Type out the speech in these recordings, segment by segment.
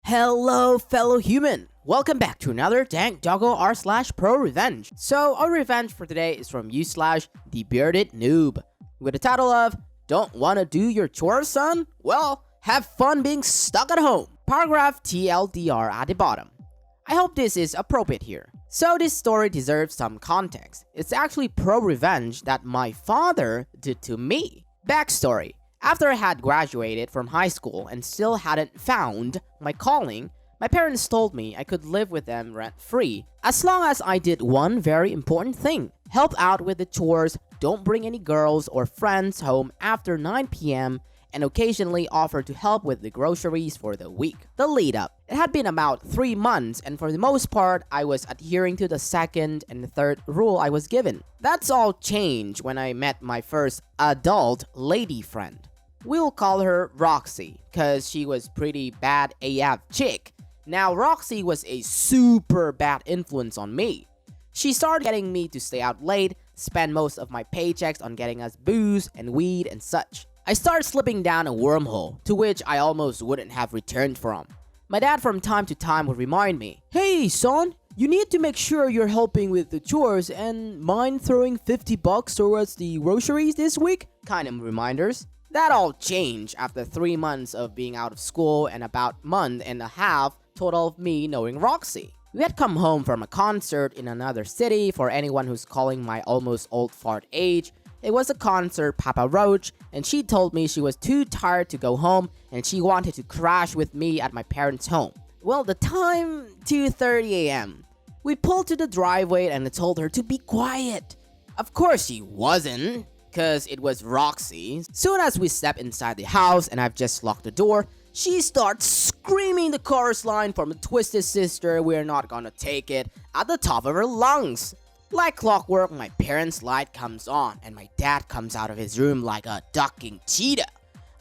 Hello, fellow human! Welcome back to another Dank Doggo r/slash ProRevenge. So, our revenge for today is from /the Bearded Noob, with the title of Don't Wanna Do Your Chores, Son? Well, have fun being stuck at home. Paragraph TLDR at the bottom. I hope this is appropriate here. So this story deserves some context. It's actually pro-revenge that my father did to me. Backstory. After I had graduated from high school and still hadn't found my calling, my parents told me I could live with them rent-free as long as I did one very important thing. Help out with the chores, don't bring any girls or friends home after 9 p.m., and occasionally offer to help with the groceries for the week. The lead up. It had been about 3 months, and for the most part, I was adhering to the second and third rule I was given. That's all changed when I met my first adult lady friend. We'll call her Roxy, cause she was pretty bad AF chick. Now Roxy was a super bad influence on me. She started getting me to stay out late, spend most of my paychecks on getting us booze and weed and such. I started slipping down a wormhole, to which I almost wouldn't have returned from. My dad from time to time would remind me, "Hey son, you need to make sure you're helping with the chores and mind throwing $50 towards the groceries this week?" Kind of reminders. That all changed after 3 months of being out of school and about a month and a half total of me knowing Roxy. We had come home from a concert in another city. For anyone who's calling my almost old fart age, it was a concert Papa Roach, and she told me she was too tired to go home and she wanted to crash with me at my parents' home. Well, the time, 2:30 a.m. We pulled to the driveway and I told her to be quiet. Of course she wasn't, cause it was Roxy. Soon as we step inside the house and I've just locked the door, she starts screaming the chorus line from the Twisted Sister, "We're not gonna take it," at the top of her lungs. Like clockwork, my parents' light comes on and my dad comes out of his room like a ducking cheetah.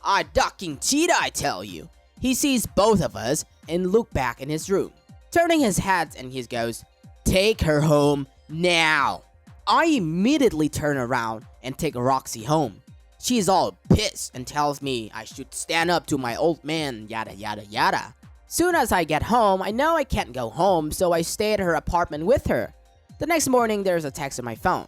A ducking cheetah, I tell you. He sees both of us and look back in his room, turning his head, and he goes, "Take her home now." I immediately turn around and take Roxy home. She's all pissed and tells me I should stand up to my old man, yada yada yada. Soon as I get home, I know I can't go home, so I stay at her apartment with her. The next morning, there's a text on my phone.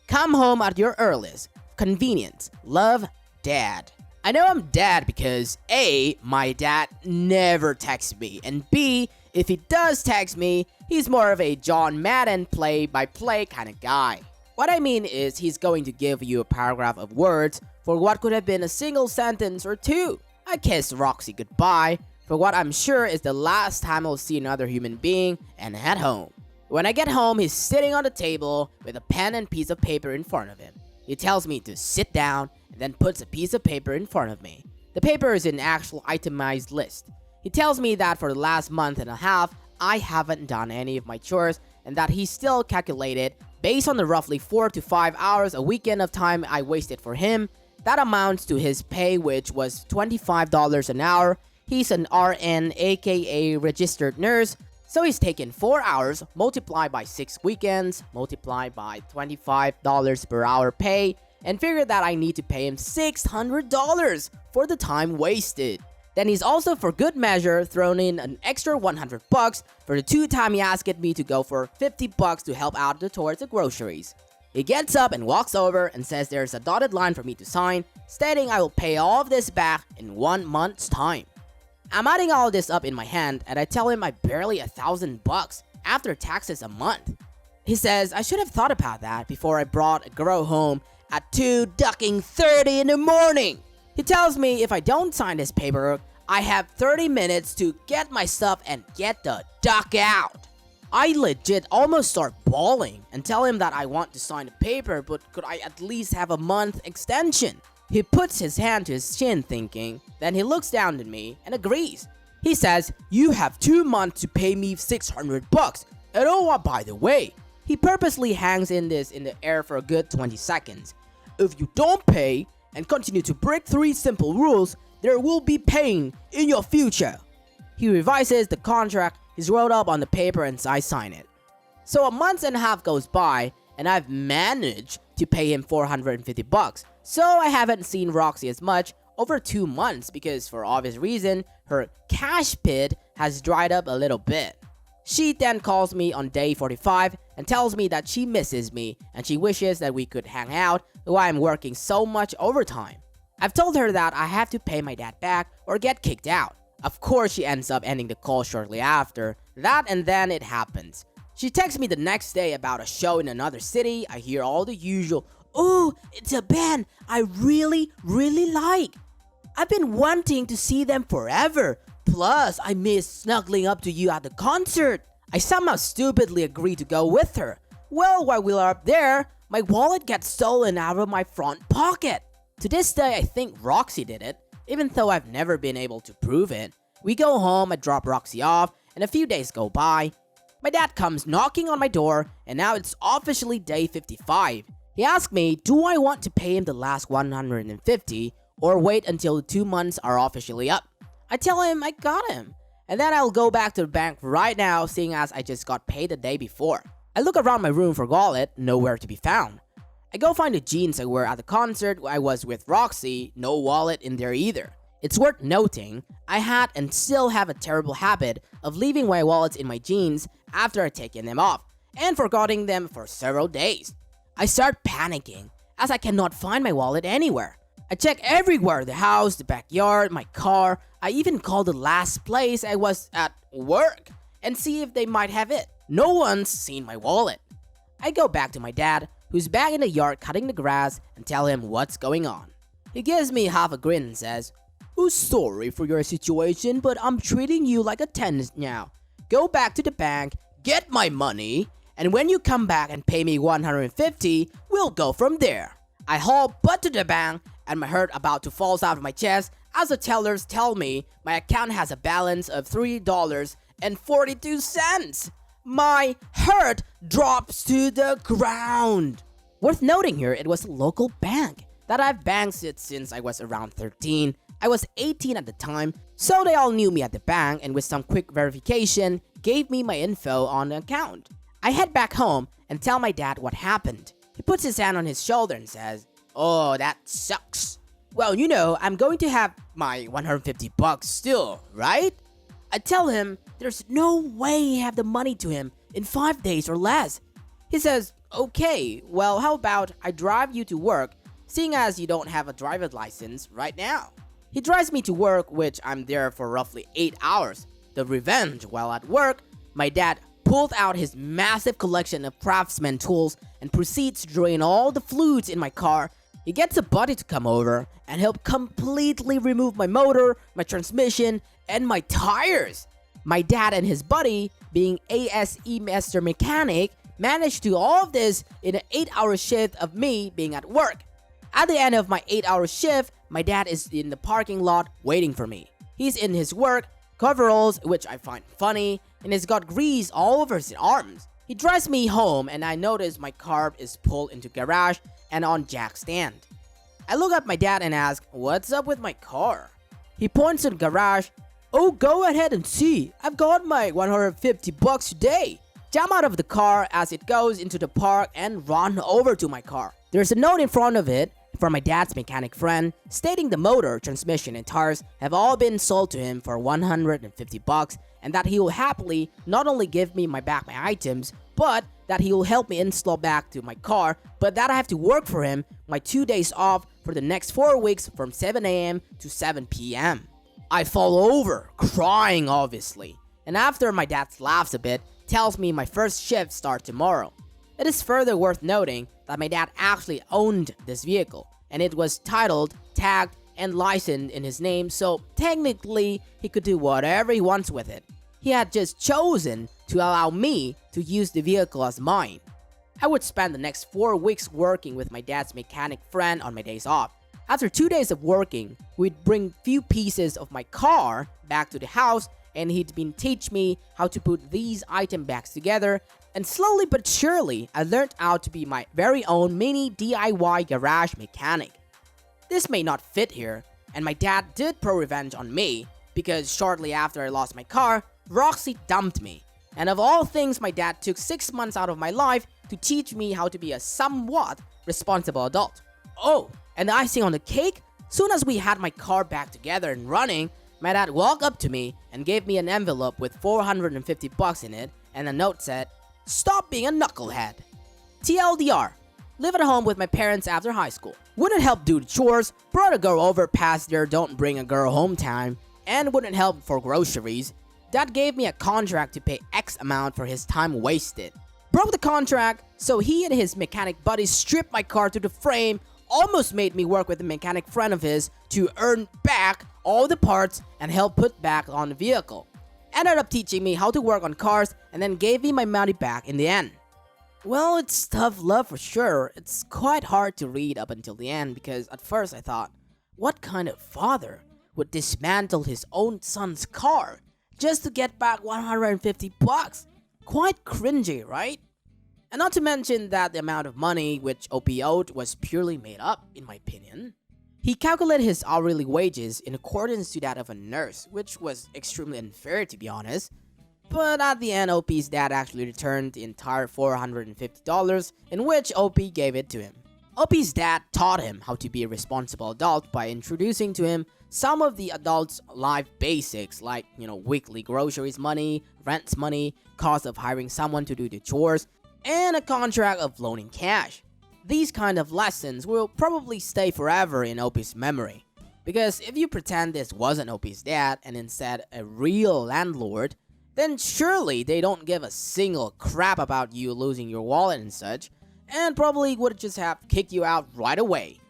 "Come home at your earliest convenience. Love, Dad." I know I'm dad because A, my dad never texts me, and B, if he does text me, he's more of a John Madden play-by-play kind of guy. What I mean is he's going to give you a paragraph of words for what could have been a single sentence or two. I kissed Roxy goodbye for what I'm sure is the last time I'll see another human being and head home. When I get home, he's sitting on the table with a pen and piece of paper in front of him. He tells me to sit down and then puts a piece of paper in front of me. The paper is an actual itemized list. He tells me that for the last month and a half, I haven't done any of my chores and that he still calculated, based on the roughly 4 to 5 hours a weekend of time I wasted for him, that amounts to his pay, which was $25 an hour. He's an RN, aka registered nurse. So he's taken 4 hours, multiplied by 6 weekends, multiplied by $25 per hour pay, and figured that I need to pay him $600 for the time wasted. Then he's also, for good measure, thrown in an extra $100 for the 2 times he asked me to go for $50 to help out towards the groceries. He gets up and walks over and says there's a dotted line for me to sign, stating I will pay all of this back in 1 month's time. I'm adding all this up in my hand, and I tell him I barely $1,000 after taxes a month. He says I should have thought about that before I brought a girl home at 2:30 in the morning. He tells me if I don't sign this paperwork, I have 30 minutes to get my stuff and get the duck out. I legit almost start bawling and tell him that I want to sign the paper, but could I at least have a month extension? He puts his hand to his chin thinking, then he looks down at me and agrees. He says, "You have 2 months to pay me $600. And oh, by the way," he purposely hangs in this in the air for a good 20 seconds. "If you don't pay and continue to break 3 simple rules, there will be pain in your future." He revises the contract he's wrote up on the paper and I sign it. So a month and a half goes by and I've managed to pay him $450. So I haven't seen Roxy as much over 2 months because, for obvious reason, her cash pit has dried up a little bit. She then calls me on day 45 and tells me that she misses me and she wishes that we could hang out while I'm working so much overtime. I've told her that I have to pay my dad back or get kicked out. Of course, she ends up ending the call shortly after that, and then it happens. She texts me the next day about a show in another city. I hear all the usual, "Oh, it's a band I really like. I've been wanting to see them forever. Plus, I miss snuggling up to you at the concert." I somehow stupidly agree to go with her. Well, while we are up there, my wallet gets stolen out of my front pocket. To this day, I think Roxy did it, even though I've never been able to prove it. We go home, I drop Roxy off, and a few days go by. My dad comes knocking on my door, and now it's officially day 55. He asked me, do I want to pay him the last 150 or wait until the 2 months are officially up? I tell him I got him, and then I'll go back to the bank right now, seeing as I just got paid the day before. I look around my room for wallet, nowhere to be found. I go find the jeans I wear at the concert I was with Roxy, no wallet in there either. It's worth noting, I had and still have a terrible habit of leaving my wallets in my jeans after I've taken them off, and forgetting them for several days. I start panicking, as I cannot find my wallet anywhere. I check everywhere, the house, the backyard, my car. I even call the last place I was at work and see if they might have it. No one's seen my wallet. I go back to my dad, who's back in the yard cutting the grass, and tell him what's going on. He gives me half a grin and says, "Oh, sorry for your situation, but I'm treating you like a tenant now. Go back to the bank, get my money, and when you come back and pay me 150, we'll go from there." I haul butt to the bank, and my heart about to fall out of my chest as the tellers tell me my account has a balance of $3.42. My heart drops to the ground. Worth noting here, it was a local bank that I've banked it since I was around 13. I was 18 at the time, so they all knew me at the bank, and with some quick verification, gave me my info on the account. I head back home and tell my dad what happened. He puts his hand on his shoulder and says, "Oh, that sucks. Well, you know, I'm going to have my 150 bucks still, right?" I tell him there's no way I have the money to him in 5 days or less. He says, "Okay, well, how about I drive you to work, seeing as you don't have a driver's license right now." He drives me to work, which I'm there for roughly 8 hours. The revenge, while at work, my dad pulled out his massive collection of craftsman tools and proceeds to drain all the fluids in my car. He gets a buddy to come over and help completely remove my motor, my transmission, and my tires. My dad and his buddy, being ASE master mechanic, managed to do all of this in an 8-hour shift of me being at work. At the end of my 8-hour shift, my dad is in the parking lot waiting for me. He's in his work coveralls, which I find funny, and he's got grease all over his arms. He drives me home, and I notice my car is pulled into garage and on jack stand. I look at my dad and ask, "What's up with my car?" He points to the garage. "Oh, go ahead and see. I've got my 150 bucks today." Jump out of the car as it goes into the park and run over to my car. There's a note in front of it from my dad's mechanic friend stating the motor, transmission, and tires have all been sold to him for 150 bucks, and that he will happily not only give me back my items, but that he will help me install back to my car, but that I have to work for him my 2 days off for the next 4 weeks from 7 a.m. to 7 p.m. I fall over, crying obviously, and after my dad laughs a bit, tells me my first shift starts tomorrow. It is further worth noting that my dad actually owned this vehicle, and it was titled, tagged, and licensed in his name, so technically he could do whatever he wants with it. He had just chosen to allow me to use the vehicle as mine. I would spend the next 4 weeks working with my dad's mechanic friend on my days off. After 2 days of working, we'd bring few pieces of my car back to the house, and he'd been teach me how to put these item bags together, and slowly but surely, I learned out to be my very own mini DIY garage mechanic. This may not fit here, and my dad did ProRevenge on me, because shortly after I lost my car, Roxy dumped me. And of all things, my dad took 6 months out of my life to teach me how to be a somewhat responsible adult. Oh, and the icing on the cake? Soon as we had my car back together and running, My dad walked up to me and gave me an envelope with 450 bucks in it, and a note said, "Stop being a knucklehead." TLDR, live at home with my parents after high school. Wouldn't help do the chores, brought a girl over past their don't bring a girl home time, and wouldn't help for groceries. Dad gave me a contract to pay X amount for his time wasted. Broke the contract, so he and his mechanic buddies stripped my car to the frame, almost made me work with a mechanic friend of his to earn back all the parts and help put back on the vehicle. Ended up teaching me how to work on cars and then gave me my money back in the end. Well, it's tough love for sure. It's quite hard to read up until the end because at first I thought, what kind of father would dismantle his own son's car just to get back 150 bucks? Quite cringy, right? And not to mention that the amount of money which OP owed was purely made up, in my opinion. He calculated his hourly wages in accordance to that of a nurse, which was extremely unfair to be honest. But at the end, OP's dad actually returned the entire $450, in which OP gave it to him. OP's dad taught him how to be a responsible adult by introducing to him some of the adult's life basics like, weekly groceries money, rents money, cost of hiring someone to do the chores, and a contract of loaning cash. These kind of lessons will probably stay forever in OP's memory. Because if you pretend this wasn't OP's dad and instead a real landlord, then surely they don't give a single crap about you losing your wallet and such, and probably would just have kicked you out right away.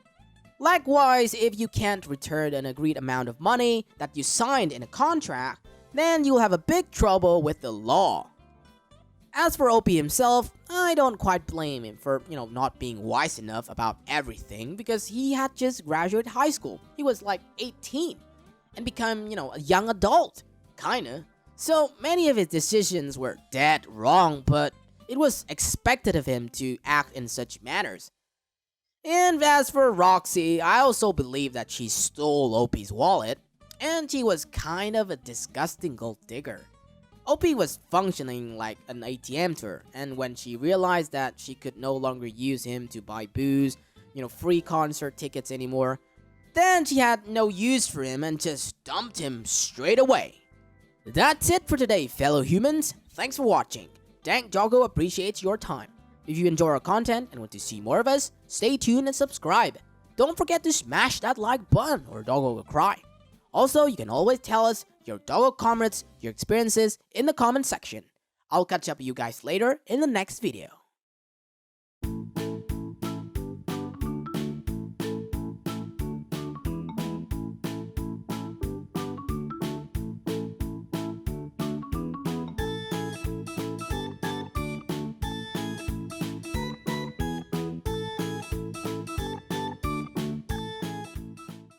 Likewise, if you can't return an agreed amount of money that you signed in a contract, then you'll have a big trouble with the law. As for OP himself, I don't quite blame him for, not being wise enough about everything because he had just graduated high school. He was like 18 and become, a young adult, kinda. So many of his decisions were dead wrong, but it was expected of him to act in such manners. And as for Roxy, I also believe that she stole OP's wallet, and she was kind of a disgusting gold digger. OP was functioning like an ATM to her, and when she realized that she could no longer use him to buy booze, free concert tickets anymore, then she had no use for him and just dumped him straight away. That's it for today, fellow humans. Thanks for watching. Dank Doggo appreciates your time. If you enjoy our content and want to see more of us, stay tuned and subscribe. Don't forget to smash that like button or Doggo will cry. Also, you can always tell us your Doggo comments, your experiences in the comment section. I'll catch up with you guys later in the next video.